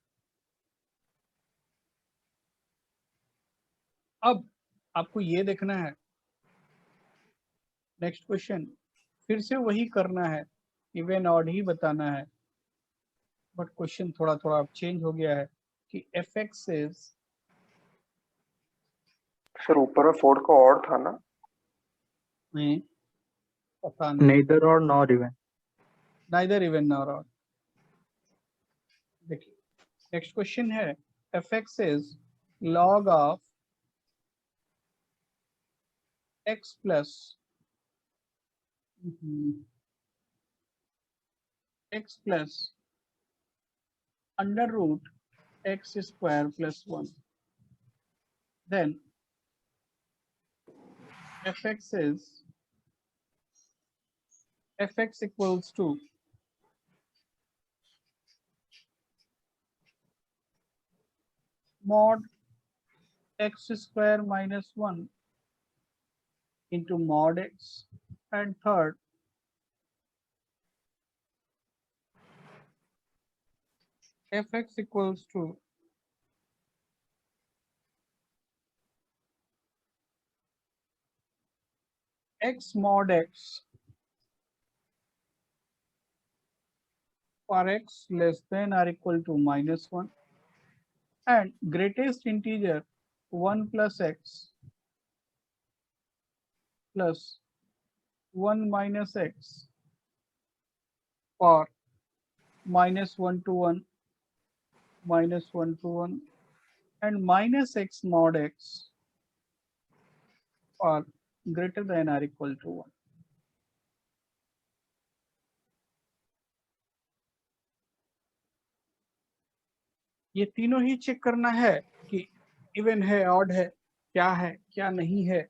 अब आपको ये देखना है नेक्स्ट क्वेश्चन, फिर से वही करना है, इवन ऑड ही बताना है, बट क्वेश्चन थोड़ा थोड़ा चेंज हो गया है कि एफ एक्स इज, सर ऊपर में फोर्थ का और था ना? पता नहीं, neither or nor even। Neither even nor odd. देखिए नेक्स्ट क्वेश्चन है F x is log of x plus x plus under root x square plus 1, then fx is fx equals to mod x square minus 1 into mod x, and third fx equals to x mod x for x less than or equal to minus 1 and greatest integer 1 plus x plus 1 minus x for minus 1 to 1, minus 1 to 1 and minus x mod x are greater than or equal to 1. ये तीनों ही check करना है कि even है, odd है, क्या नहीं है।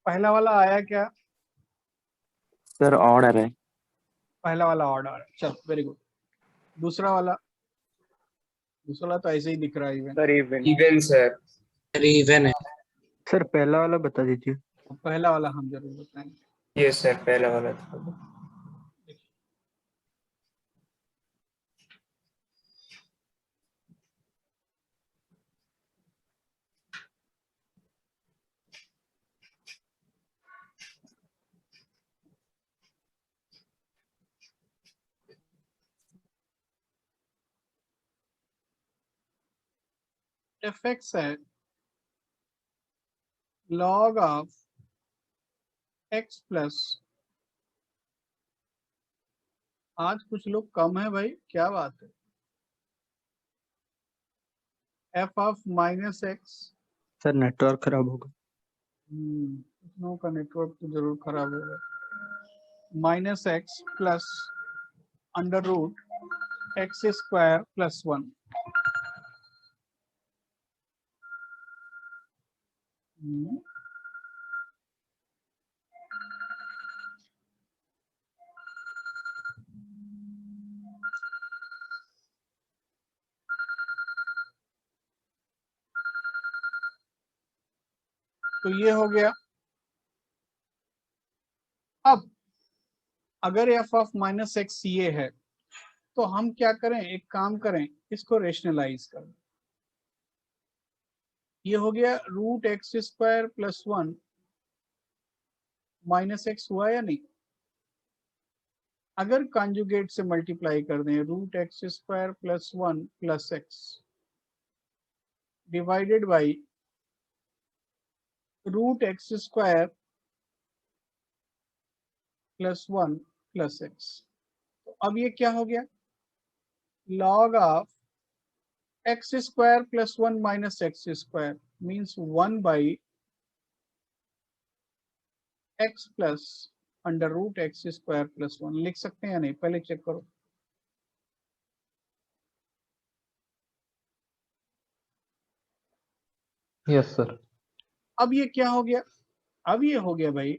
पहला वाला आया क्या? सर ऑर्डर है। पहला वाला ऑर्डर, चलो वेरी गुड। दूसरा वाला तो ऐसे ही दिख रहा है even. Sir even. Even sir. Even है। सर पहला वाला बता दीजिए। पहला वाला हम जरूर बताएंगे। ये सर पहला वाला था। fx है log ऑफ x प्लस, आज कुछ लोग कम है भाई, क्या बात है। f of minus x, sir network खराब होगा। लोगों का नेटवर्क तो जरूर खराब होगा। Minus x plus under root x square plus 1। तो ये हो गया। अब अगर f ऑफ माइनस एक्स ये है तो हम क्या करें, एक काम करें, इसको रेशनलाइज करें। ये हो गया root x square plus 1 minus x हुआ या नहीं। अगर कॉन्जुगेट से मल्टीप्लाई कर दें, root x square plus 1 plus x divided by root x square plus 1 plus x, तो अब ये क्या हो गया, log of x square plus 1 minus x square means 1 by x plus under root x square plus 1। लिख सकते हैं या नहीं, पहले चेक करो। Yes sir. अब ये क्या हो गया, अब ये हो गया भाई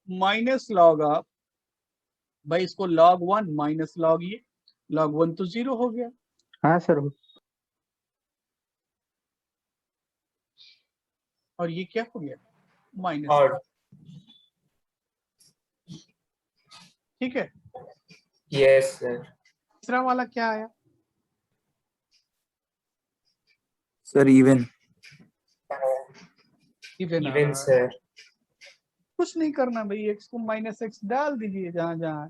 माइनस लॉग ऑफ, भाई इसको log 1 माइनस लॉग ये, log 1 तो 0 हो गया। हाँ सर। और ये क्या हो गया, माइनस। और ठीक है। Yes sir. तीसरा वाला क्या आया, सर इवन। Even sir. कुछ नहीं करना भाई, एक्स को माइनस एक्स डाल दीजिए जहां जहां,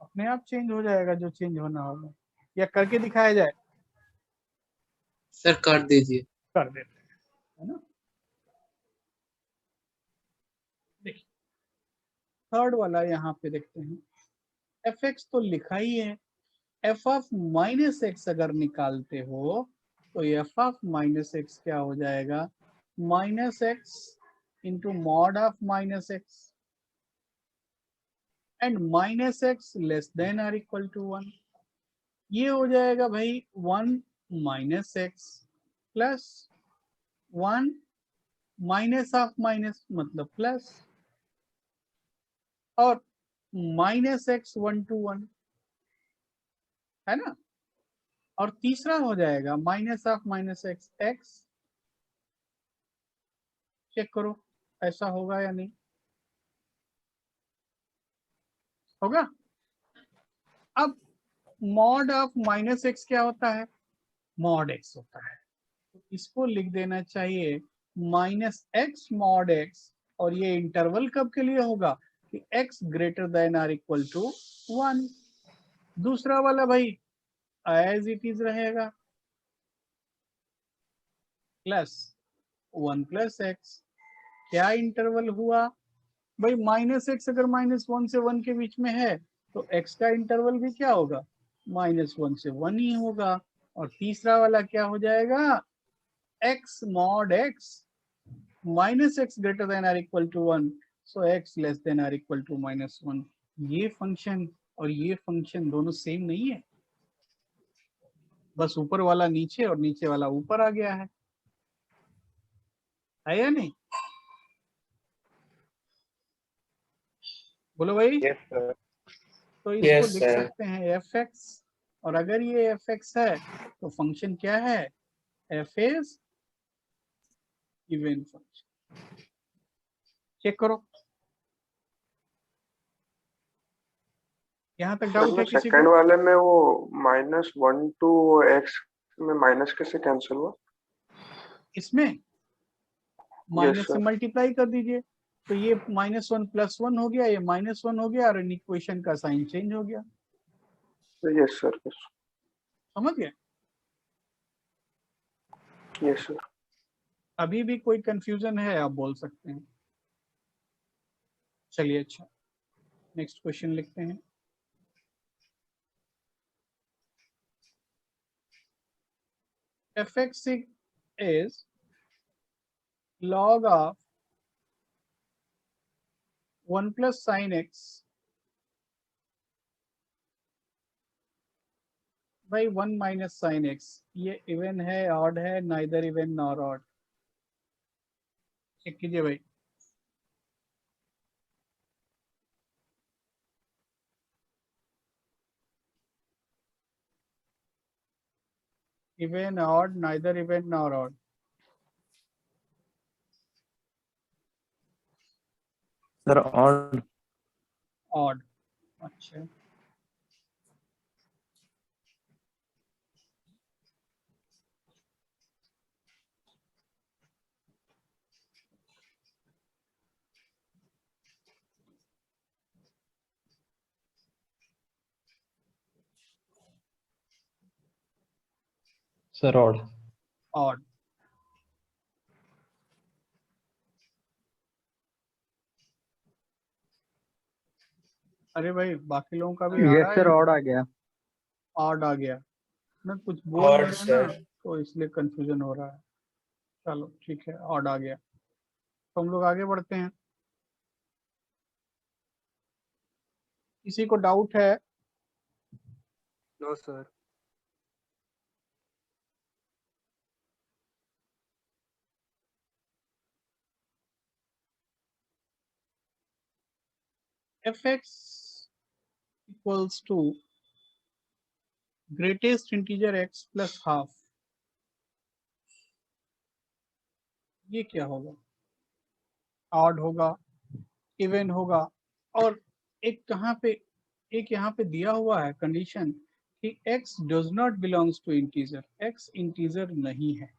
अपने आप चेंज हो जाएगा जो चेंज होना होगा। या करके दिखाया जाए, सर कर दीजिए। कर देते हैं, है ना। देखिए थर्ड वाला यहाँ पे देखते हैं, एफ एक्स तो लिखा ही है, एफ ऑफ माइनस एक्स अगर निकालते हो तो एफ ऑफ माइनस एक्स क्या हो जाएगा, minus x into mod of minus x and minus x less than or equal to 1। ये हो जाएगा भाई 1 minus x plus 1 minus of minus मतलब प्लस, और माइनस एक्स 1 to 1 है ना। और तीसरा हो जाएगा minus of minus x x, check करो ऐसा होगा या नहीं, होगा। अब मॉड ऑफ माइनस एक्स क्या होता है, मॉड एक्स होता है, तो इसको लिख देना चाहिए माइनस एक्स मॉड एक्स, और ये इंटरवल कब के लिए होगा कि x greater than or equal to 1। दूसरा वाला भाई एज इट इज रहेगा प्लस 1 प्लस एक्स, क्या इंटरवल हुआ भाई, माइनस एक्स अगर माइनस 1 से 1 के बीच में है तो x का इंटरवल भी क्या होगा, माइनस 1 से 1 ही होगा। और तीसरा वाला क्या हो जाएगा, x mod x minus x greater than or equal to 1, so x less than or equal to minus 1। ये फंक्शन और ये फंक्शन दोनों सेम नहीं है, बस ऊपर वाला नीचे और नीचे वाला ऊपर आ गया है या नहीं। बोलो भाई। Yes sir. तो इसको Yes, लिख sir. सकते हैं एफ एक्स, और अगर ये एफ एक्स है तो फंक्शन क्या है, f is even function. Check करो, यहाँ तक डाउट है किसी सेकंड को? वाले में वो -1 to x में माइनस कैसे कैंसिल हुआ? इसमें माइनस से sir. मल्टीप्लाई कर दीजिए, तो ये -1 +1 हो गया, ये -1 हो गया, और इक्वेशन का साइन चेंज हो गया। यस सर, समझ गए? Yes sir. अभी भी कोई कंफ्यूजन है आप बोल सकते हैं। चलिए अच्छा, नेक्स्ट क्वेश्चन लिखते हैं। F x is log of 1 plus sin x by 1 minus sin x। ये इवन है, ऑड है, neither even nor odd. Check कीजिए भाई। Even, odd, neither even nor odd. Sir odd. Odd, अच्छा। Sir, odd. ऑड। अरे भाई बाकी लोगों का भी आ यस रहा सर, है। ऑड आ गया। ऑड आ गया, मैं कुछ बोल Odd, रहा हूँ ना, sir. तो इसलिए कंफ्यूजन हो रहा है। चलो ठीक है, ऑड आ गया, तो हम लोग आगे बढ़ते हैं। किसी को डाउट है? No sir. F x equals to greatest integer x plus half, ये क्या होगा? ऑड होगा, इवन होगा, और एक कहाँ पे, एक यहाँ पे दिया हुआ है कंडीशन कि x does not belongs to integer, x integer नहीं है।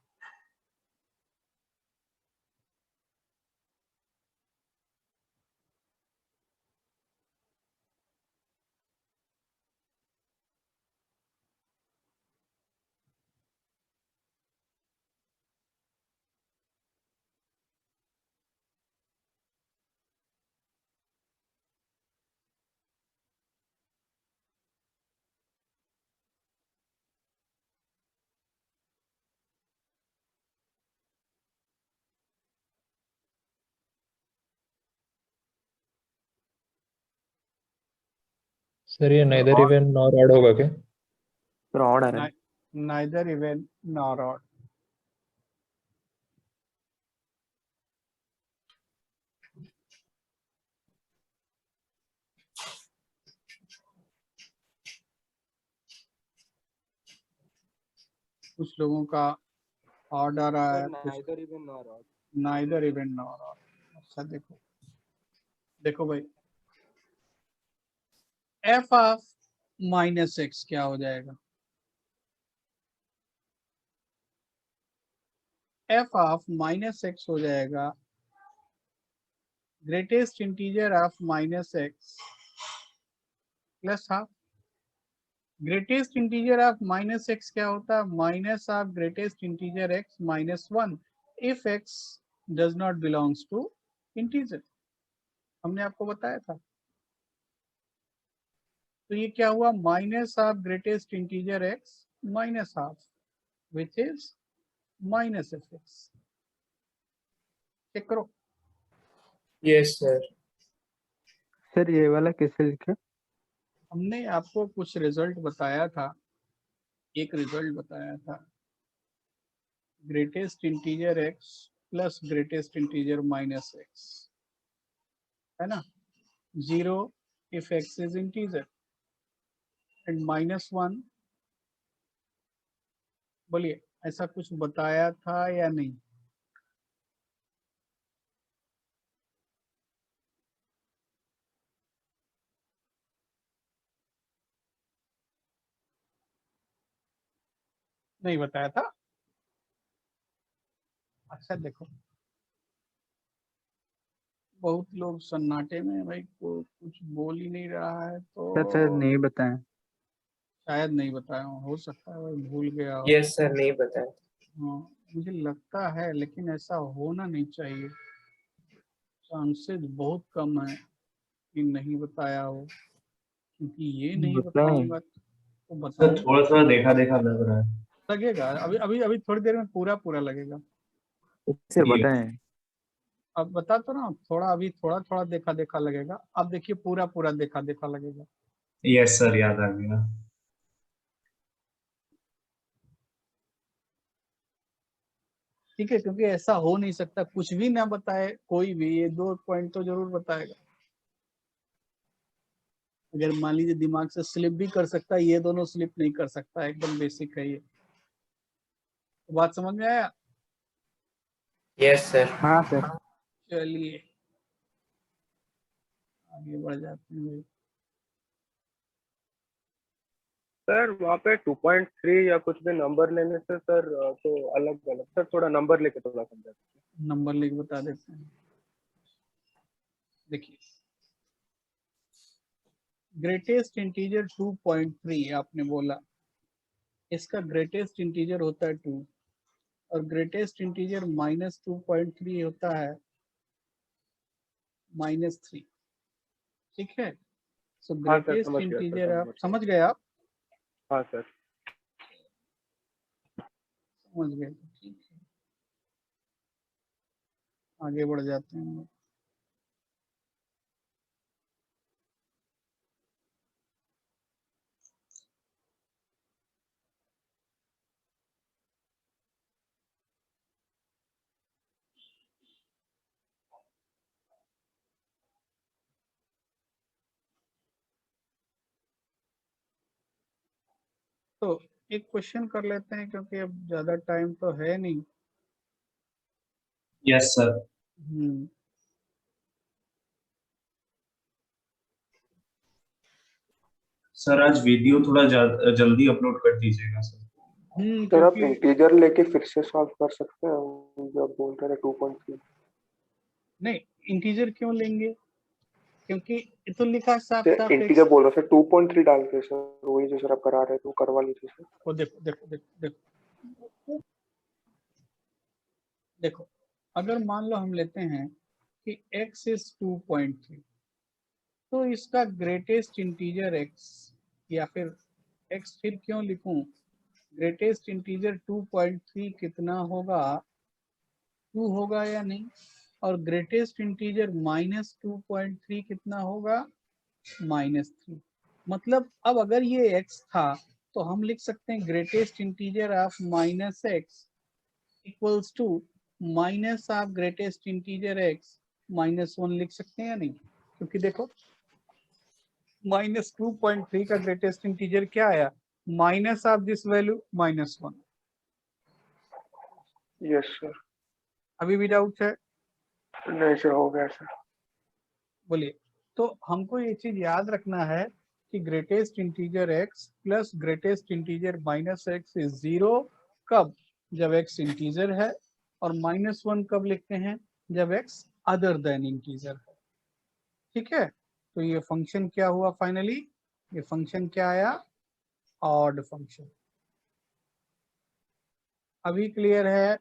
Sir, ये neither even nor odd होगा क्या? सर ऑड आ रहा है। Neither even nor odd. कुछ लोगों का ऑड आ रहा है, कुछ neither even nor odd. Neither even nor odd. अच्छा देखो, देखो भाई, एफ ऑफ -x क्या हो जाएगा? एफ ऑफ -x हो जाएगा greatest integer of -x plus half. Greatest integer of -x क्या होता है? Minus of greatest integer x -1 if x does not belongs to integer. हमने आपको बताया था। तो ये क्या हुआ? Minus of greatest integer x minus half which is -f(x). Check करो। Yes, sir. सर ये वाला कैसे लिखे? हमने आपको कुछ रिजल्ट बताया था, एक रिजल्ट बताया था, greatest integer x plus greatest integer -x, है ना? 0 if x is integer and -1। बोलिए ऐसा कुछ बताया था या नहीं? नहीं बताया था। अच्छा देखो, बहुत लोग सन्नाटे में भाई को कुछ बोल ही नहीं रहा है, सर तो शायद नहीं बताएं। शायद नहीं बताया हूँ, हो सकता है भाई भूल गया हो। यस सर, नहीं बताया। हाँ मुझे लगता है, लेकिन ऐसा होना नहीं चाहिए। चांसेस बहुत कम है कि नहीं बताया हो, क्योंकि ये नहीं बताएं। बताऊंगा तो सर बताऊंगा थोड़ा थोड़ा देखा देखा लग रहा है। लगेगा। अभी अभी अभी थोड़ी देर में पूरा पूरा लगेगा। सर ये बताएं। अब बता तो ना, थोड़ा अभी थोड़ा थोड़ा देखा देखा लगेगा, अब देखिए पूरा पूरा देखा देखा लगेगा। यस सर, याद आ गया। ठीक है, क्योंकि ऐसा हो नहीं सकता कुछ भी ना बताए कोई भी, ये 2 पॉइंट तो जरूर बताएगा। अगर मान लीजिए दिमाग से स्लिप भी कर सकता है, ये दोनों स्लिप नहीं कर सकता, एकदम बेसिक है ये। तो बात समझ में आया? Yes sir. हाँ सर। चलिए आगे बढ़ जाते हैं। सर वहाँ पे 2.3 या कुछ भी नंबर लेने से सर तो अलग अलग सर, थोड़ा नंबर लेके थोड़ा समझा दीजिए। नंबर लेके बता देते हैं। देखिए ग्रेटेस्ट इंटीजर 2.3 आपने बोला, इसका ग्रेटेस्ट इंटीजर होता है 2 और ग्रेटेस्ट इंटीजर -2.3 होता है -3। ठीक है, सो हाँ सर ग्रेटेस्ट समझ गया सर, इंटीजर आप समझ समझ गए, आप हाँ सर। समझ गए, ठीक है आगे बढ़ जाते हैं। तो एक क्वेश्चन कर लेते हैं, क्योंकि अब ज्यादा टाइम तो है नहीं। Yes sir. सर आज वीडियो थोड़ा जल्दी अपलोड कर दीजिएगा सर। सर आप क्योंकि इंटीजर लेके फिर से सॉल्व कर सकते हैं जब बोल रहे 2.3। नहीं, इंटीजर क्यों लेंगे, क्योंकि ये तो लिखा साफ सर साफ इंटीजर बोल रहा सर 2.3 डाल के, सर वही जो सर आप करा रहे थे वो करवा लीजिए सर। वो देखो देखो देखो देखो देखो, अगर मान लो हम लेते हैं कि x इज 2.3, तो इसका ग्रेटेस्ट इंटीजर x, या फिर x फिर क्यों लिखूं, ग्रेटेस्ट इंटीजर 2.3 कितना होगा, 2 होगा या नहीं, और ग्रेटेस्ट इंटीजर -2.3 कितना होगा, -3। मतलब अब अगर ये x था तो हम लिख सकते हैं greatest integer of -x equals to minus of greatest integer x -1 लिख सकते हैं या नहीं, क्योंकि देखो -2.3 का ग्रेटेस्ट इंटीजर क्या आया, minus of this value -1। Yes sir. अभी भी डाउट है? नहीं सर, हो गया सर। बोलिए। तो हमको ये चीज याद रखना है कि greatest integer x plus greatest integer -x is 0 कब, जब x इंटीजर है, और -1 कब लिखते हैं, जब x अदर देन इंटीजर है। ठीक है, तो ये फंक्शन क्या हुआ फाइनली, ये फंक्शन क्या आया, ऑड फंक्शन। अभी क्लियर है